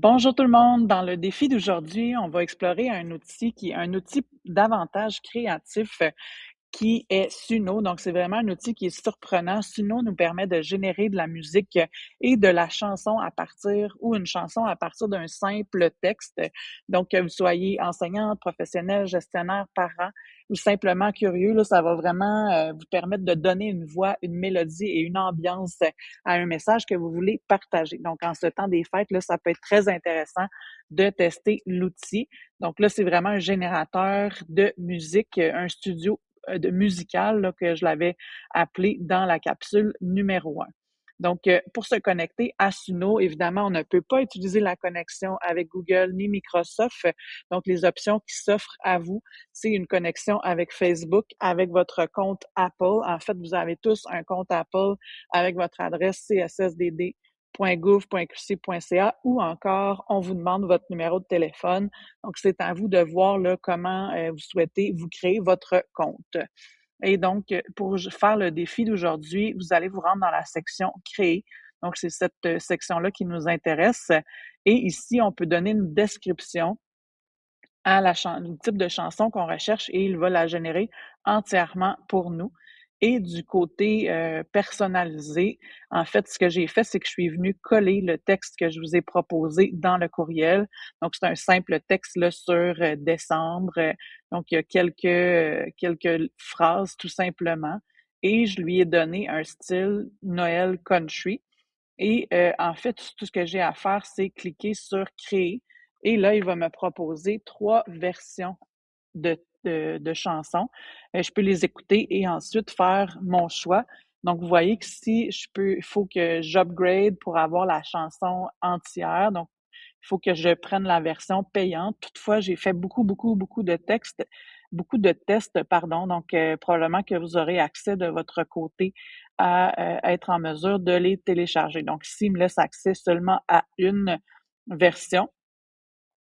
Bonjour tout le monde. Dans le défi d'aujourd'hui, on va explorer un outil qui est un outil davantage créatif qui est Suno. Donc, c'est vraiment un outil qui est surprenant. Suno nous permet de générer de la musique et de la chanson à partir ou une chanson à partir d'un simple texte. Donc, que vous soyez enseignante, professionnel, gestionnaire, parent ou simplement curieux, là, ça va vraiment vous permettre de donner une voix, une mélodie et une ambiance à un message que vous voulez partager. Donc, en ce temps des fêtes, là, ça peut être très intéressant de tester l'outil. Donc là, c'est vraiment un générateur de musique, un studio de musical là, que je l'avais appelé dans la capsule numéro 1. Donc, pour se connecter à Suno, évidemment, on ne peut pas utiliser la connexion avec Google ni Microsoft. Donc, les options qui s'offrent à vous, c'est une connexion avec Facebook, avec votre compte Apple. En fait, vous avez tous un compte Apple avec votre adresse csSDD.gouv.qc.ca ou encore, on vous demande votre numéro de téléphone. Donc, c'est à vous de voir là, comment vous souhaitez vous créer votre compte. Et donc, pour faire le défi d'aujourd'hui, vous allez vous rendre dans la section Créer. Donc, c'est cette section-là qui nous intéresse. Et ici, on peut donner une description à le type de chanson qu'on recherche et il va la générer entièrement pour nous. Et du côté personnalisé, en fait, ce que j'ai fait, c'est que je suis venue coller le texte que je vous ai proposé dans le courriel. Donc, c'est un simple texte là, sur décembre. Donc, il y a quelques phrases tout simplement. Et je lui ai donné un style Noël country. Et en fait, tout ce que j'ai à faire, c'est cliquer sur Créer. Et là, il va me proposer 3 versions de chansons. Je peux les écouter et ensuite faire mon choix. Donc, vous voyez que si il faut que j'upgrade pour avoir la chanson entière. Donc, il faut que je prenne la version payante. Toutefois, j'ai fait beaucoup de tests, pardon. Donc, probablement que vous aurez accès de votre côté à être en mesure de les télécharger. Donc, ici, il me laisse accès seulement à une version.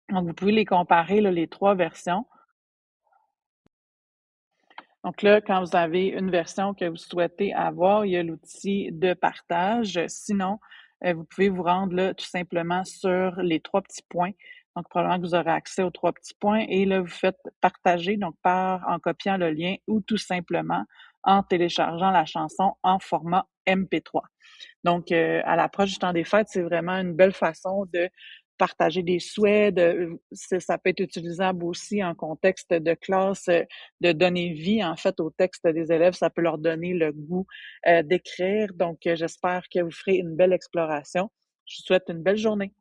Donc, vous pouvez les comparer, là, les 3 versions. Donc là, quand vous avez une version que vous souhaitez avoir, il y a l'outil de partage. Sinon, vous pouvez vous rendre là tout simplement sur les 3 petits points. Donc, probablement que vous aurez accès aux 3 petits points et là, vous faites partager, donc en copiant le lien ou tout simplement en téléchargeant la chanson en format MP3. Donc, à l'approche du temps des fêtes, c'est vraiment une belle façon de partager des souhaits. Ça peut être utilisable aussi en contexte de classe, de donner vie en fait au texte des élèves. Ça peut leur donner le goût d'écrire. Donc, j'espère que vous ferez une belle exploration. Je vous souhaite une belle journée.